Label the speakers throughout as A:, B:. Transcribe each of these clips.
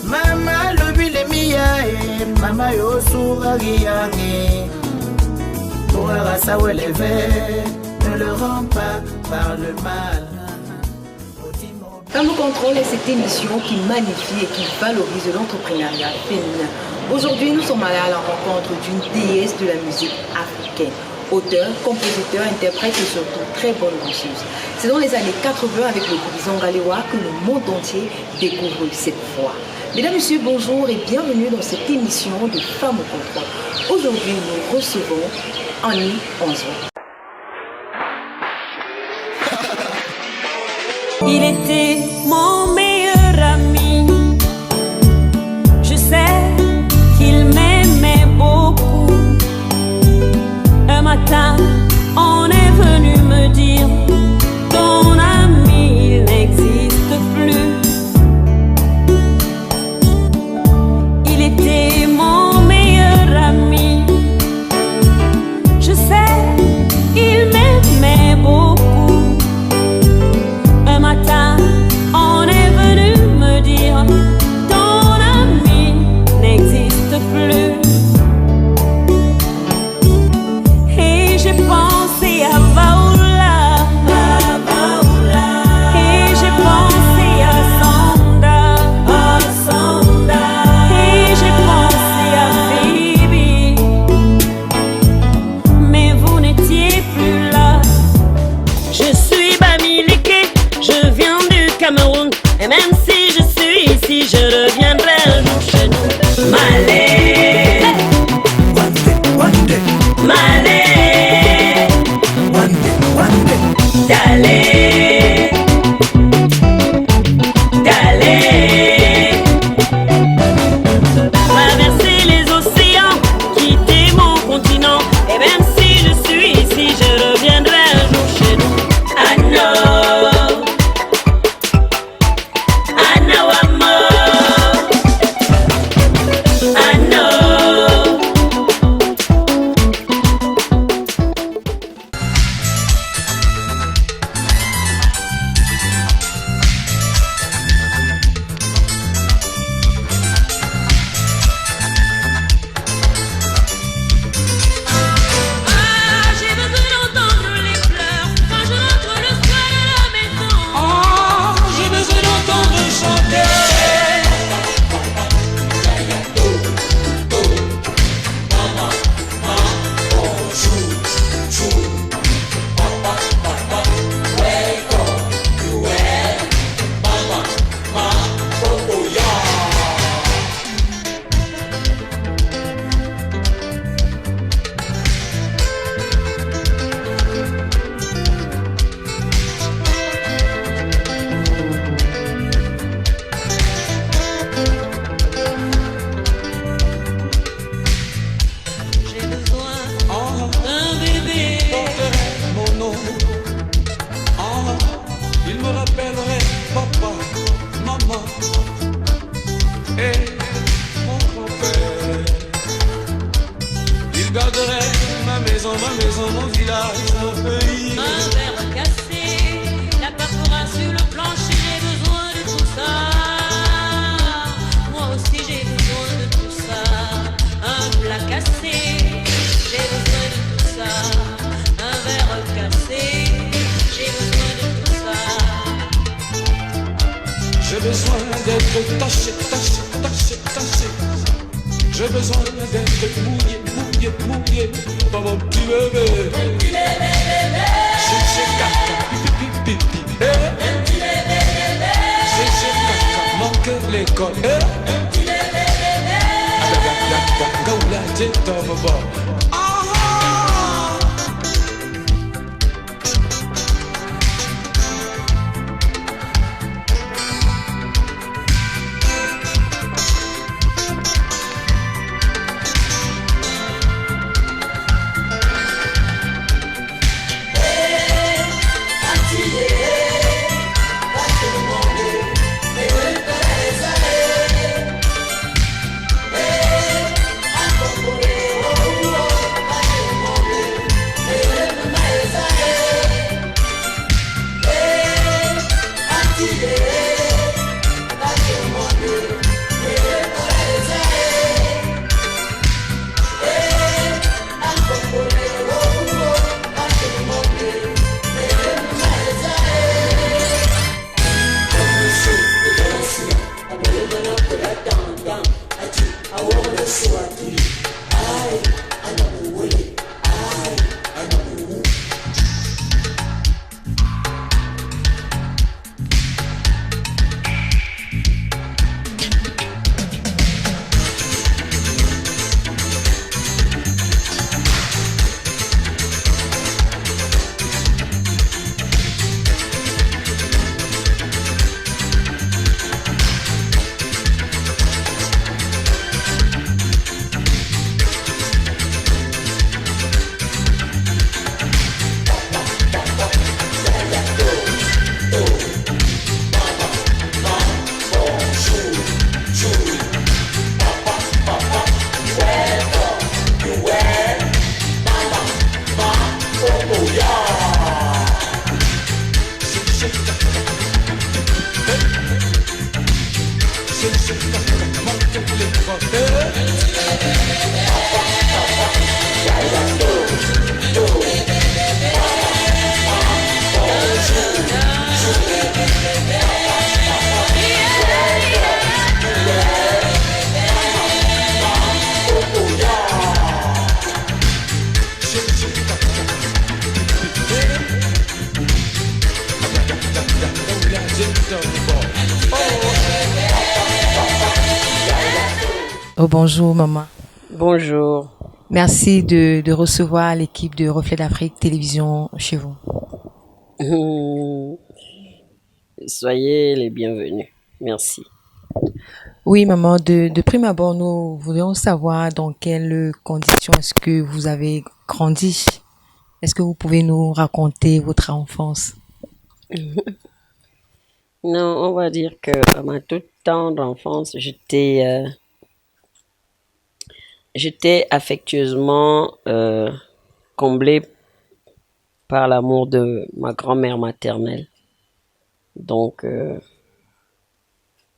A: Mama lobile miya mama yosura giyange Pourra s'élever ne le rend pas par le mal.
B: Femme au contrôle est cette émission qui magnifie et qui valorise l'entrepreneuriat féminin. Aujourd'hui, nous sommes allés à la rencontre d'une déesse de la musique africaine. Auteur, compositeur, interprète et surtout très bonne danseuse. C'est dans les années 80 avec le groupe Zangalewa que le monde entier découvre cette voix. Mesdames, Messieurs, bonjour et bienvenue dans cette émission de Femmes au contrôle. Aujourd'hui, nous recevons Annie Onzo.
C: Il était mon meilleur ami. Je sais qu'il m'aimait beaucoup. Un matin, on est venu me dire: ton ami, il n'existe plus. Il était mon meilleur ami. Je sais, il m'aimait beaucoup. Un matin, on est venu me dire: ton ami n'existe plus. Et j'ai pensé à Baoula, et j'ai pensé à Sanda, et j'ai pensé à Phoebe, mais vous n'étiez plus là. Je suis Bamileke, je viens du Cameroun, et même si je suis ici, je reviendrai un jour chez nous. Malé, Malé, Dale, Dale, traverser les océans, quitter mon continent, et même si je suis ici, je reviendrai un jour chez nous. I know, I'm more, I know. J'ai besoin d'entendre les pleurs quand je rentre le soir à la maison.
D: J'ai besoin d'entendre chanter.
C: J'ai besoin d'un bébé.
D: Porterait mon nom. Il me rappellerait papa, maman et mon grand-père. Il garderait ma maison, mon village, mon pays.
C: Un verre cassé, la perfora sur le plancher, j'ai besoin de tout ça. Moi aussi j'ai besoin de tout ça. Un plat cassé, j'ai besoin de tout ça. Un verre cassé, j'ai besoin de tout ça.
D: J'ai besoin d'être taché, taché, taché, taché. J'ai besoin d'être mouillé par mon petit bébé. J'ai caca, pipi, pipi, j'ai caca, manque l'école. Gaoula, j'ai tombé bas.
B: Oh, bonjour maman.
C: Bonjour.
B: Merci de recevoir l'équipe de Reflet d'Afrique Télévision chez vous.
C: Soyez les bienvenus. Merci.
B: Oui maman, de prime abord, nous voulions savoir dans quelles conditions est-ce que vous avez grandi. Est-ce que vous pouvez nous raconter votre enfance?
C: Non, on va dire que à ma toute tendre enfance, j'étais affectueusement comblée par l'amour de ma grand-mère maternelle. Donc,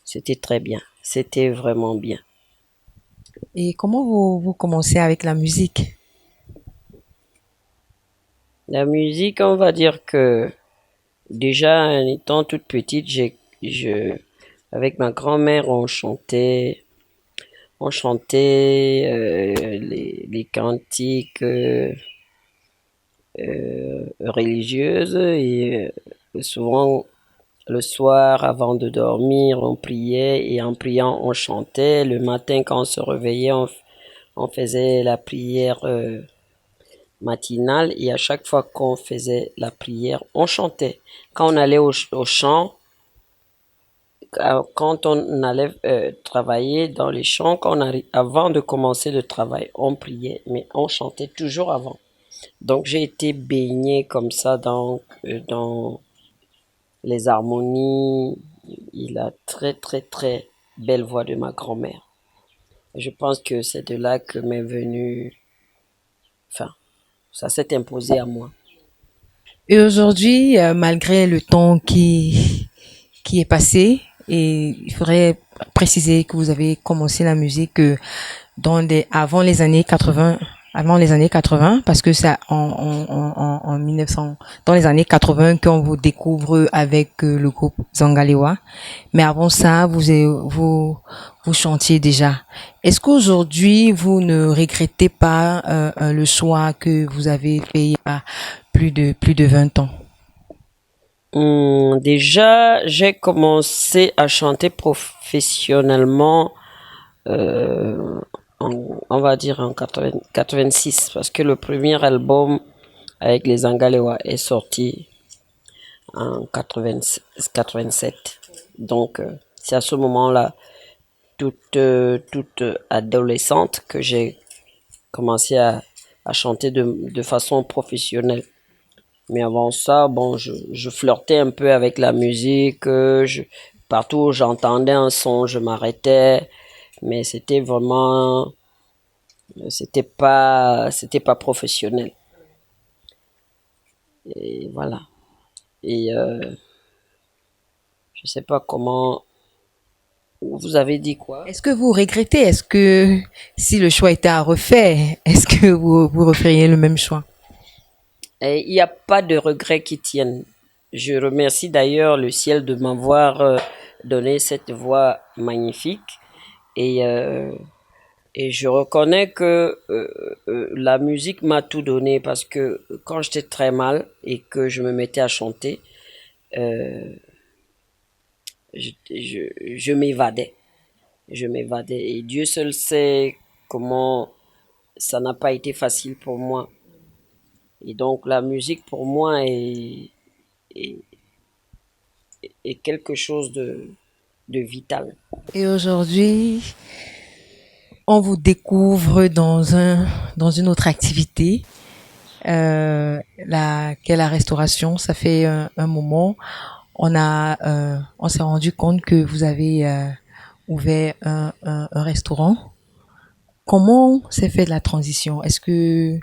C: c'était très bien. C'était vraiment bien.
B: Et comment vous commencez avec la musique?
C: La musique, on va dire que déjà, en étant toute petite, avec ma grand-mère, on chantait les cantiques religieuses et souvent le soir, avant de dormir, on priait et en priant, on chantait. Le matin, quand on se réveillait, on faisait la prière matinale et à chaque fois qu'on faisait la prière, on chantait. Quand on allait au champ, quand on allait travailler dans les champs, avant de commencer le travail, on priait, mais on chantait toujours avant. Donc j'ai été baignée comme ça dans les harmonies et la très très très belle voix de ma grand-mère. Je pense que c'est de là que m'est venu, enfin, ça s'est imposé à moi.
B: Et aujourd'hui, malgré le temps qui est passé, et il faudrait préciser que vous avez commencé la musique avant les années 80, parce que c'est en 1900, dans les années 80 qu'on vous découvre avec le groupe Zangalewa. Mais avant ça, vous chantiez déjà. Est-ce qu'aujourd'hui, vous ne regrettez pas le choix que vous avez fait il y a plus de 20 ans?
C: Déjà, j'ai commencé à chanter professionnellement, euh, on va dire en 86, parce que le premier album avec les Angalewa est sorti en 87. Donc, c'est à ce moment-là, toute adolescente, que j'ai commencé à chanter de façon professionnelle. Mais avant ça, bon, je flirtais un peu avec la musique. Partout où j'entendais un son, je m'arrêtais. Mais c'était pas professionnel. Et voilà. Et Je sais pas comment. Vous avez dit quoi?
B: Est-ce que vous regrettez? Est-ce que si le choix était à refaire, est-ce que vous referiez le même choix?
C: Et il n'y a pas de regrets qui tiennent. Je remercie d'ailleurs le ciel de m'avoir donné cette voix magnifique et, euh, et je reconnais que la musique m'a tout donné parce que quand j'étais très mal et que je me mettais à chanter, euh, je m'évadais. Je m'évadais et Dieu seul sait comment ça n'a pas été facile pour moi. Et donc la musique pour moi est, est quelque chose de vital.
B: Et aujourd'hui, on vous découvre dans une autre activité, qu'est la restauration. Ça fait un moment. On s'est rendu compte que vous avez ouvert un restaurant. Comment s'est fait la transition? Est-ce que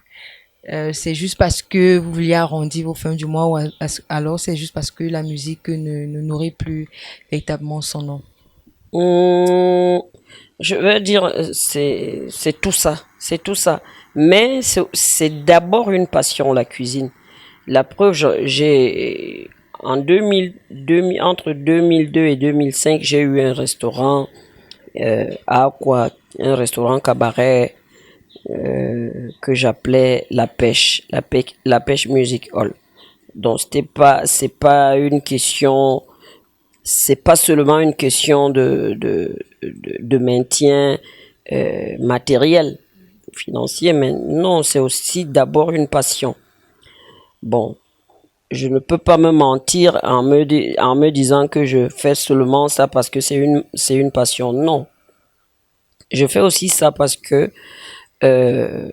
B: c'est juste parce que vous vouliez arrondir vos fins du mois ou alors c'est juste parce que la musique ne nourrit plus véritablement son nom?
C: Hum, je veux dire, c'est tout ça, c'est tout ça. Mais c'est d'abord une passion, la cuisine. La preuve, j'ai en 2000, entre 2002 et 2005, j'ai eu un restaurant à quoi, un restaurant cabaret que j'appelais la pêche music hall. Donc c'est pas une question, c'est pas seulement une question de maintien matériel, financier, mais non, c'est aussi d'abord une passion. Bon, je ne peux pas me mentir en me disant que je fais seulement ça parce que c'est une passion. Non, je fais aussi ça parce que euh,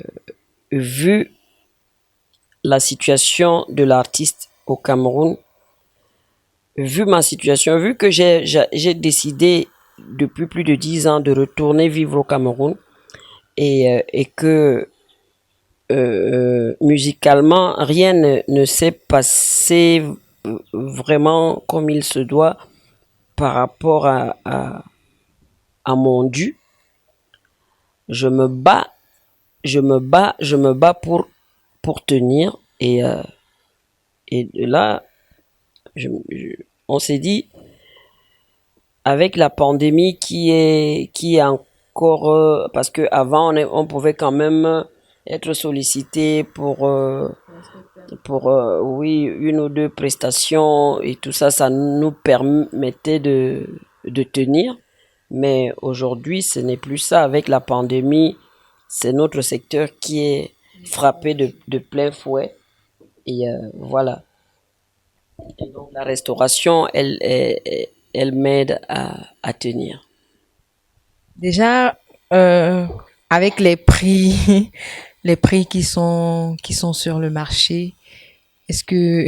C: vu la situation de l'artiste au Cameroun, vu ma situation, vu que j'ai décidé depuis plus de 10 ans de retourner vivre au Cameroun et que musicalement, rien ne s'est passé vraiment comme il se doit par rapport à mon dû. Je me bats, je me bats pour tenir. Et là, on s'est dit, avec la pandémie qui est encore... parce qu'avant, on pouvait quand même être sollicité pour oui, une ou deux prestations et tout ça, ça nous permettait de tenir. Mais aujourd'hui, ce n'est plus ça. Avec la pandémie, c'est notre secteur qui est frappé de plein fouet. Et voilà. Et donc la restauration, elle m'aide à tenir.
B: Déjà, avec les prix, les prix qui sont sur le marché, est-ce que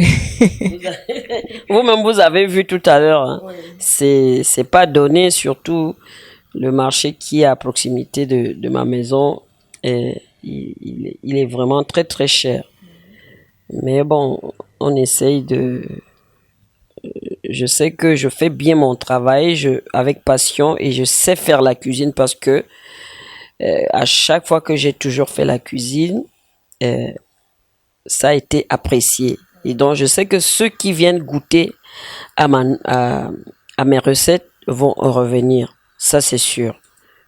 C: Vous-même, vous avez vu tout à l'heure, hein, c'est pas donné, surtout le marché qui est à proximité de ma maison, et il est vraiment très très cher. Mais bon, on essaye de... Je sais que je fais bien mon travail avec passion et je sais faire la cuisine parce que à chaque fois que j'ai toujours fait la cuisine, euh, ça a été apprécié. Et donc, je sais que ceux qui viennent goûter à mes recettes vont revenir. Ça, c'est sûr.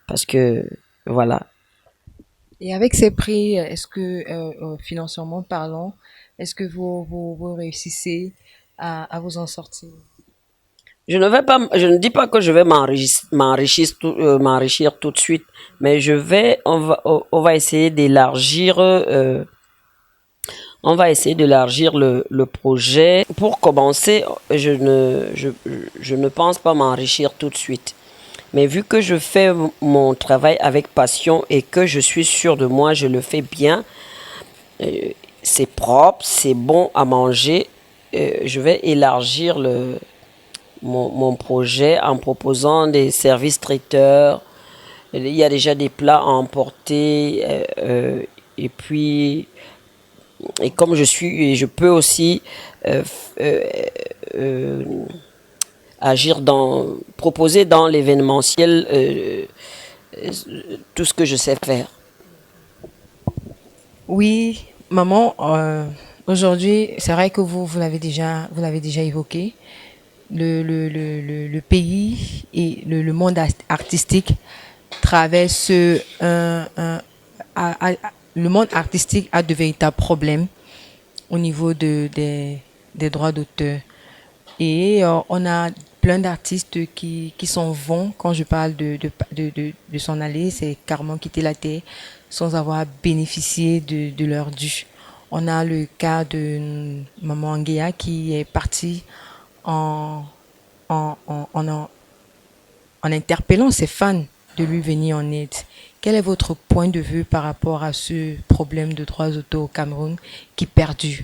C: Parce que, voilà.
B: et avec ces prix, est-ce que financièrement parlant, est-ce que vous réussissez à vous en sortir?
C: Je ne dis pas que je vais m'enrichir tout de suite, mais on va essayer d'élargir, on va essayer d'élargir le projet. Pour commencer, je ne pense pas m'enrichir tout de suite. Mais vu que je fais mon travail avec passion et que je suis sûr de moi, je le fais bien, c'est propre, c'est bon à manger, je vais élargir mon projet en proposant des services traiteurs. Il y a déjà des plats à emporter et puis et comme je peux aussi euh, euh, proposer dans l'événementiel tout ce que je sais faire.
B: Oui, maman, aujourd'hui, c'est vrai que vous l'avez déjà évoqué. Le pays et le monde artistique traverse le monde artistique a de véritables problèmes au niveau des droits d'auteur. Et on a plein d'artistes qui s'en vont. Quand je parle de s'en aller, c'est carrément quitter la terre sans avoir bénéficié de leur dû. On a le cas de Maman Angéa qui est partie en interpellant ses fans de lui venir en aide. Quel est votre point de vue par rapport à ce problème de droits d'auteur au Cameroun qui perdure?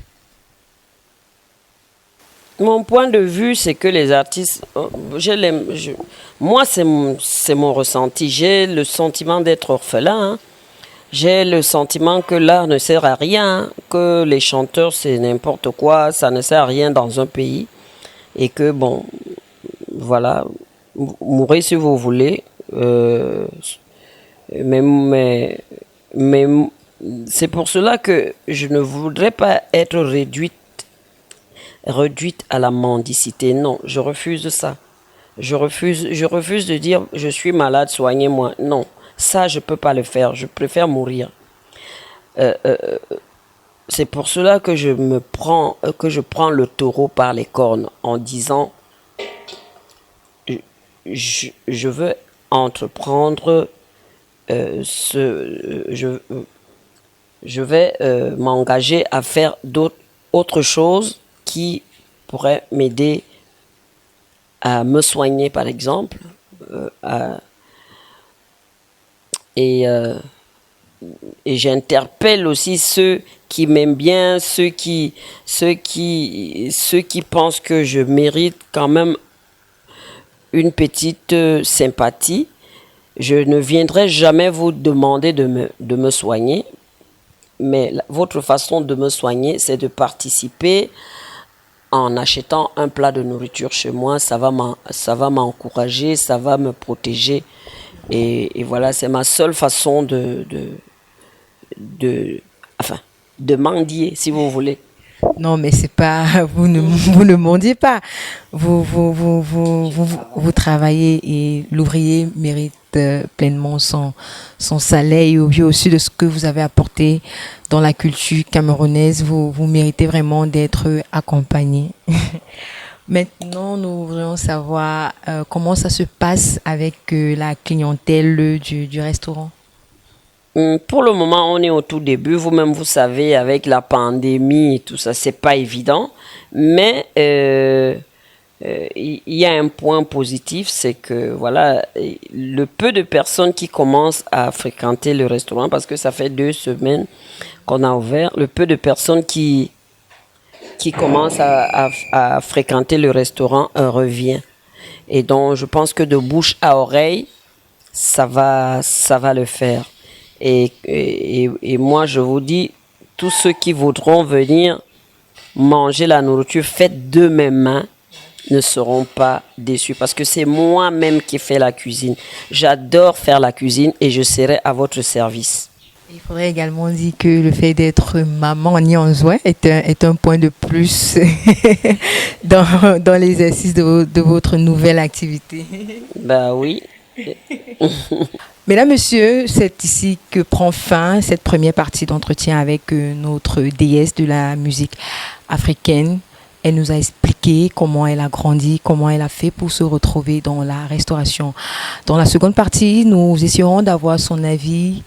C: Mon point de vue, c'est que les artistes, moi, c'est mon ressenti. J'ai le sentiment d'être orphelin. Hein. J'ai le sentiment que l'art ne sert à rien, que les chanteurs, c'est n'importe quoi, ça ne sert à rien dans un pays. Et que, bon, voilà, mourrez si vous voulez. Mais c'est pour cela que je ne voudrais pas être réduite à la mendicité. Non, je refuse ça. Je refuse de dire je suis malade, soignez-moi. Non, ça je peux pas le faire. Je préfère mourir. C'est pour cela que je prends le taureau par les cornes en disant je veux entreprendre je vais m'engager à faire autre chose qui pourrait m'aider à me soigner, par exemple, et j'interpelle aussi ceux qui m'aiment bien, ceux qui pensent que je mérite quand même une petite sympathie. Je ne viendrai jamais vous demander de me soigner, mais votre façon de me soigner, c'est de participer en achetant un plat de nourriture chez moi. Ça va m'encourager, ça va me protéger. Et voilà, c'est ma seule façon de mendier, si vous voulez.
B: Non, mais c'est pas, vous ne mendiez pas. Vous travaillez et l'ouvrier mérite pleinement son salaire et au vu aussi de ce que vous avez apporté dans la culture camerounaise, vous méritez vraiment d'être accompagné. Maintenant, nous voudrions savoir comment ça se passe avec la clientèle du restaurant.
C: Pour le moment, on est au tout début. Vous-même, vous savez, avec la pandémie et tout ça, c'est pas évident. Mais il y a un point positif, c'est que voilà, le peu de personnes qui commencent à fréquenter le restaurant, parce que ça fait 2 semaines qu'on a ouvert, le peu de personnes qui commencent à fréquenter le restaurant revient. Et donc, je pense que de bouche à oreille, ça va le faire. Et moi, je vous dis, tous ceux qui voudront venir manger la nourriture faite de mes mains ne seront pas déçus parce que c'est moi-même qui fais la cuisine. J'adore faire la cuisine et je serai à votre service.
B: Il faudrait également dire que le fait d'être maman Nyanzoua est un point de plus dans l'exercice de votre nouvelle activité.
C: Ben oui.
B: Mesdames, Messieurs, c'est ici que prend fin cette première partie d'entretien avec notre déesse de la musique africaine. Elle nous a expliqué comment elle a grandi, comment elle a fait pour se retrouver dans la restauration. Dans la seconde partie, nous essaierons d'avoir son avis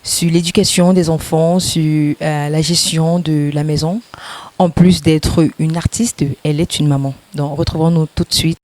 B: sur l'éducation des enfants, sur la gestion de la maison. En plus d'être une artiste, elle est une maman. Donc, retrouvons-nous tout de suite.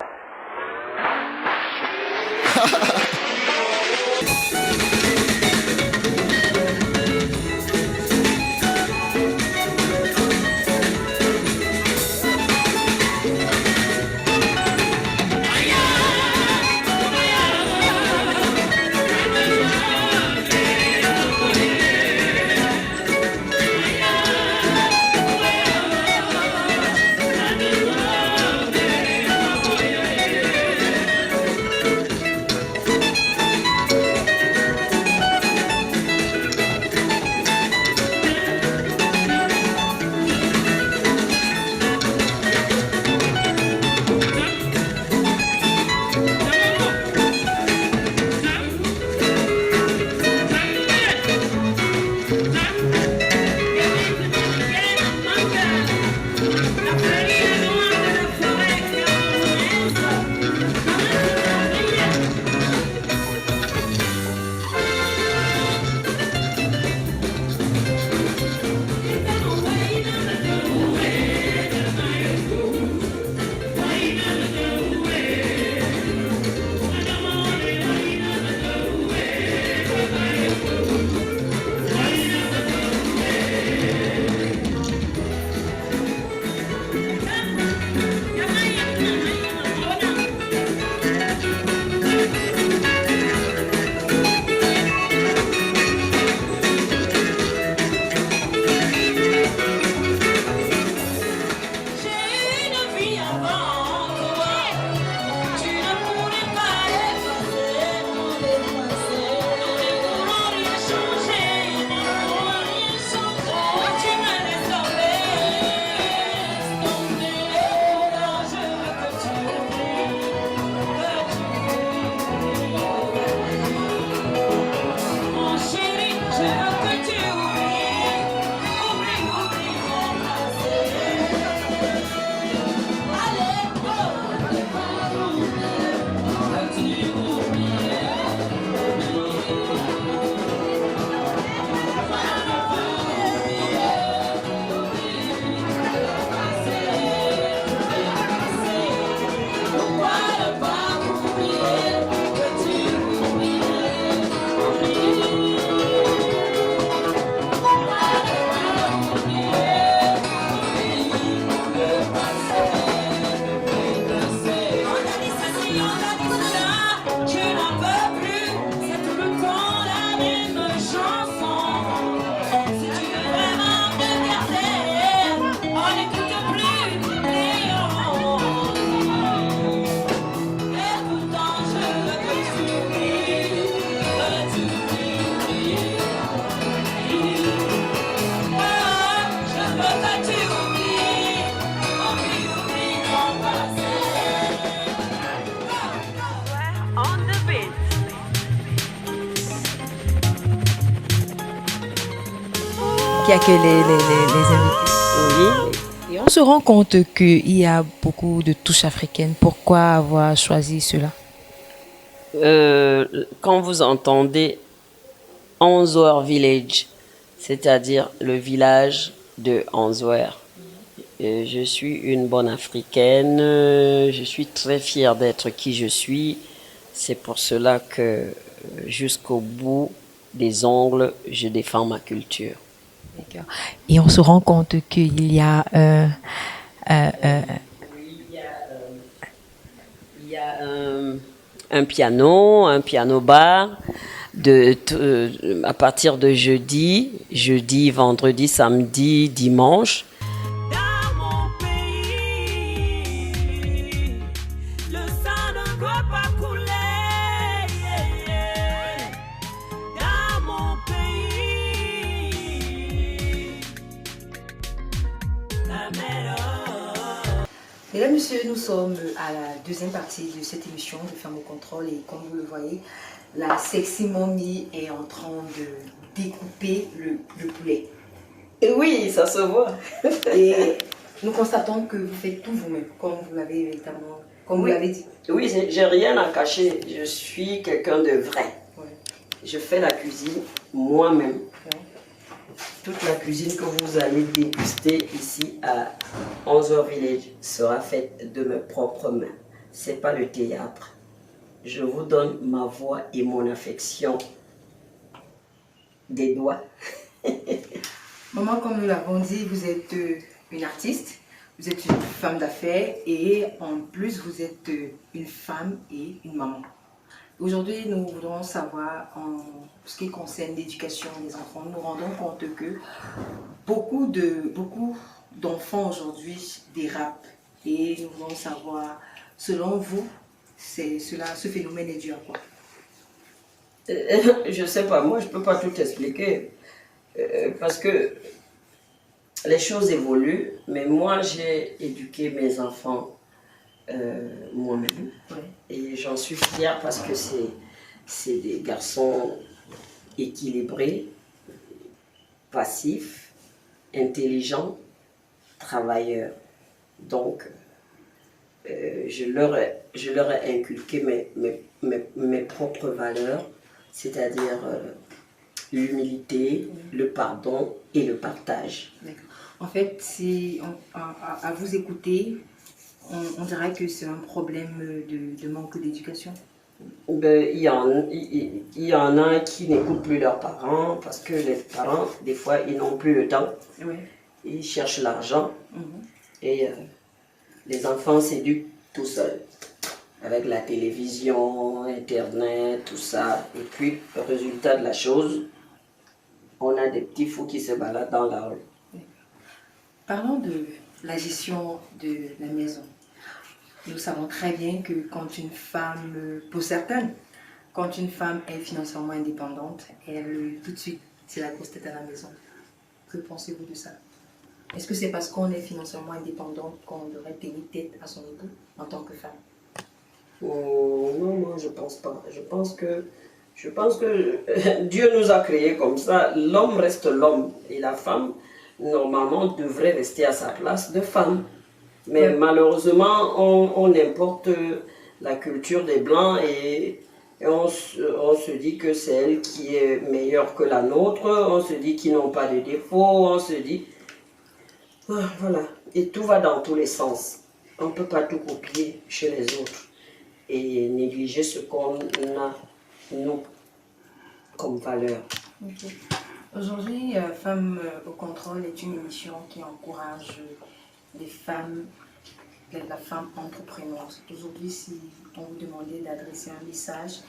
B: qui accueille les invités.
C: Oui.
B: Et on se rend compte qu'il y a beaucoup de touches africaines. Pourquoi avoir choisi cela?
C: Quand vous entendez 11 Village, c'est-à-dire le village de 11. Je suis une bonne africaine, je suis très fière d'être qui je suis. C'est pour cela que jusqu'au bout des ongles, je défends ma culture.
B: D'accord. Et on se rend compte qu'il y a
C: Il y a un piano bar à partir de jeudi, vendredi, samedi, dimanche. Dans mon pays, le sang ne doit pas couler. Dans mon pays, la mer.
B: Mesdames, Messieurs, nous sommes à la deuxième partie de cette émission de Femmes au contrôle et comme vous le voyez, la sexy mommy est en train de découper le poulet.
C: Et oui, ça se voit.
B: Et nous constatons que vous faites tout vous-même, comme vous l'avez véritablement, comme vous l'avez dit.
C: Oui, j'ai rien à cacher. Je suis quelqu'un de vrai.
B: Ouais.
C: Je fais la cuisine moi-même.
B: Ouais.
C: Toute la cuisine que vous allez déguster ici à 11 Village sera faite de mes propres mains. C'est pas le théâtre. Je vous donne ma voix et mon affection des doigts.
B: Maman, comme nous l'avons dit, vous êtes une artiste, vous êtes une femme d'affaires et en plus vous êtes une femme et une maman. Aujourd'hui, nous voudrons savoir en ce qui concerne l'éducation des enfants. Nous nous rendons compte que beaucoup d'enfants aujourd'hui dérapent et nous voulons savoir, selon vous, ce phénomène est dû à quoi?
C: Je sais pas, moi je peux pas tout expliquer parce que les choses évoluent, mais moi j'ai éduqué mes enfants moi-même.
B: Ouais.
C: Et j'en suis fière parce que c'est des garçons équilibrés, passifs, intelligents, travailleurs. Donc, je leur ai inculqué mes propres valeurs, c'est-à-dire l'humilité, le pardon et le partage.
B: D'accord. En fait, à vous écouter, on dirait que c'est un problème de manque d'éducation.
C: Ben, il y en a qui n'écoutent plus leurs parents parce que les parents, des fois, ils n'ont plus le temps.
B: Oui.
C: Ils cherchent l'argent
B: Mhm.
C: et les enfants s'éduquent tout seuls avec la télévision, Internet, tout ça. Et puis, le résultat de la chose, on a des petits fous qui se baladent dans la rue.
B: Parlons de la gestion de la maison. Nous savons très bien que quand une femme, pour certaines, quand une femme est financièrement indépendante, elle tout de suite c'est la grosse tête à la maison. Que pensez-vous de ça? Est-ce que c'est parce qu'on est financièrement indépendante qu'on devrait payer tête à son époux en tant que femme?
C: Non, moi je pense pas. Je pense que Dieu nous a créés comme ça. L'homme reste l'homme et la femme, normalement, devrait rester à sa place de femme. Mais malheureusement, on importe la culture des Blancs et on se dit que c'est elle qui est meilleure que la nôtre. On se dit qu'ils n'ont pas de défauts. On se dit... Ah, voilà. Et tout va dans tous les sens. On ne peut pas tout copier chez les autres et négliger ce qu'on a, nous, comme valeur.
B: Okay. Aujourd'hui, Femmes au contrôle est une émission qui encourage les femmes, la femme entrepreneuse. Aujourd'hui, si on vous demandait d'adresser un message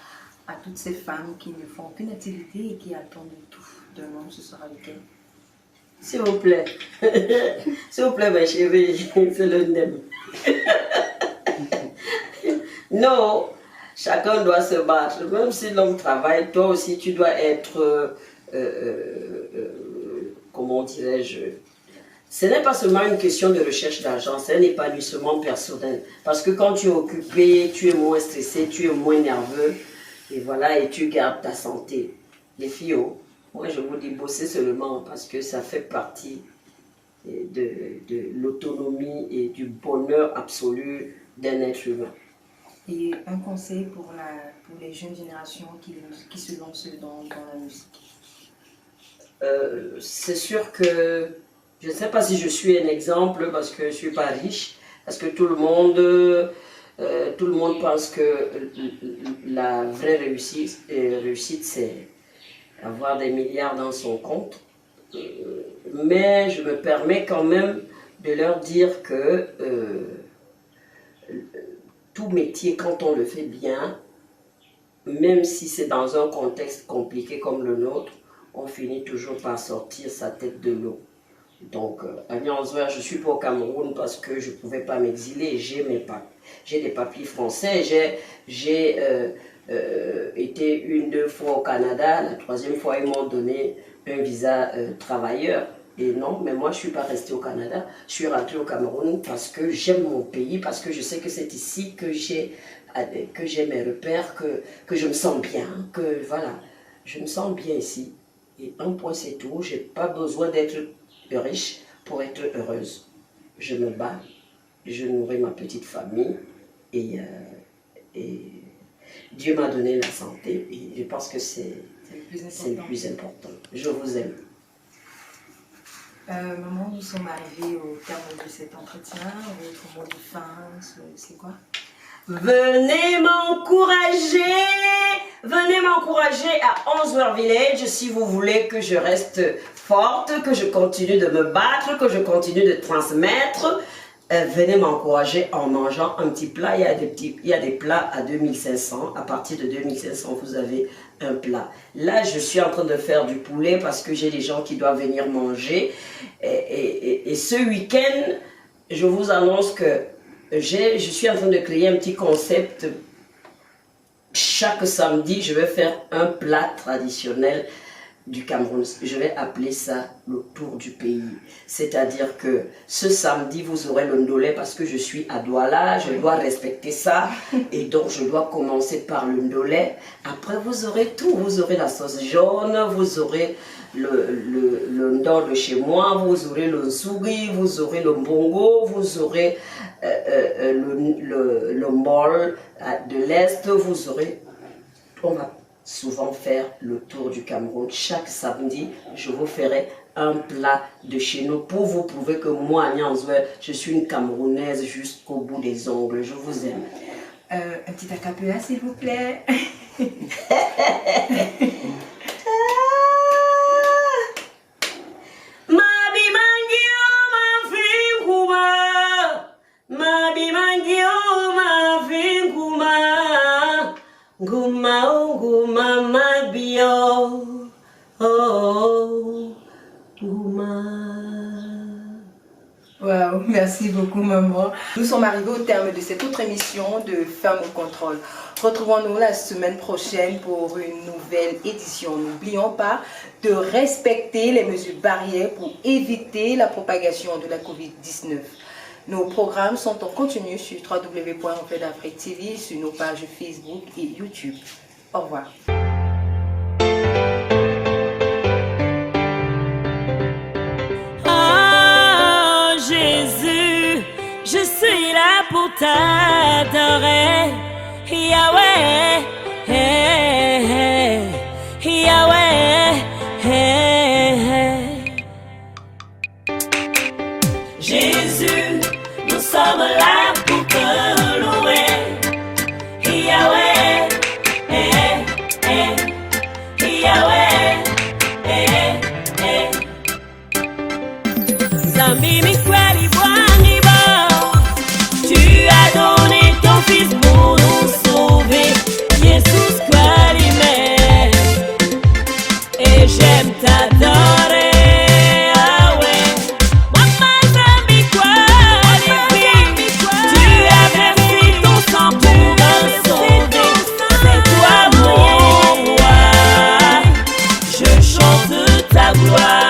B: à toutes ces femmes qui ne font aucune activité et qui attendent tout d'un homme, ce sera lequel?
C: S'il vous plaît. S'il vous plaît, ma chérie, c'est le nem. Non, chacun doit se battre. Même si l'homme travaille, toi aussi tu dois être, comment dirais-je, ce n'est pas seulement une question de recherche d'argent, c'est un épanouissement personnel. Parce que quand tu es occupé, tu es moins stressé, tu es moins nerveux, et voilà, et tu gardes ta santé. Les filles, Moi, je vous dis bosser seulement parce que ça fait partie de l'autonomie et du bonheur absolu d'un être humain.
B: Et un conseil pour les jeunes générations qui se lancent dans la musique?
C: C'est sûr que je ne sais pas si je suis un exemple parce que je ne suis pas riche, parce que tout le monde pense que la vraie réussite c'est avoir des milliards dans son compte. Mais je me permets quand même de leur dire que tout métier, quand on le fait bien, même si c'est dans un contexte compliqué comme le nôtre, on finit toujours par sortir sa tête de l'eau. Donc, à Nyansouer, je suis pas au Cameroun parce que je ne pouvais pas m'exiler. J'ai des papiers français. J'ai été 1-2 fois au Canada. La 3e fois, ils m'ont donné un visa travailleur. Et non, mais moi, je ne suis pas restée au Canada. Je suis rentrée au Cameroun parce que j'aime mon pays, parce que je sais que c'est ici que j'ai mes repères, que je me sens bien, que voilà, je me sens bien ici. Et un point, c'est tout. Je n'ai pas besoin d'être riche pour être heureuse. Je me bats, je nourris ma petite famille et Dieu m'a donné la santé et je pense que c'est le plus important. Je vous aime.
B: Maman, nous sommes arrivés au terme de cet entretien. Votre mot de fin, c'est quoi?
C: Venez m'encourager à 11h Village si vous voulez que je reste forte, que je continue de me battre, que je continue de transmettre. Venez m'encourager en mangeant un petit plat. Il y a des plats à 2500. À partir de 2500, vous avez un plat. Là, je suis en train de faire du poulet parce que j'ai des gens qui doivent venir manger. Et ce week-end, je vous annonce que je suis en train de créer un petit concept. Chaque samedi, je vais faire un plat traditionnel du Cameroun. Je vais appeler ça le tour du pays. C'est-à-dire que ce samedi, vous aurez le ndolé parce que je suis à Douala, je dois respecter ça. Et donc, je dois commencer par le ndolé. Après, vous aurez tout. Vous aurez la sauce jaune, vous aurez le ndor de chez moi, vous aurez le nsouri, vous aurez le mbongo, vous aurez le mbol de l'Est, vous aurez... On va souvent faire le tour du Cameroun. Chaque samedi, je vous ferai un plat de chez nous pour vous prouver que moi, Nyansouer, je suis une Camerounaise jusqu'au bout des ongles. Je vous aime.
B: Un petit acapella, s'il vous plaît.
C: Guma guma mabio, oh guma.
B: Wow, merci beaucoup maman. Nous sommes arrivés au terme de cette autre émission de Femmes au contrôle. Retrouvons-nous la semaine prochaine pour une nouvelle édition. N'oublions pas de respecter les mesures barrières pour éviter la propagation de la Covid-19. Nos programmes sont en continu sur www.onfaitdafrique TV, sur nos pages Facebook et YouTube. Au revoir.
C: Oh Jésus, je suis là pour t'adorer. Yahweh, Yahweh, Jésus, nous sommes là pour te louer. Yahweh, Yahweh, Zambi mikweli bwani bo, tu as donné ton fils pour nous sauver. Jesus kweli me, et j'aime t'adorer. Ta gloire.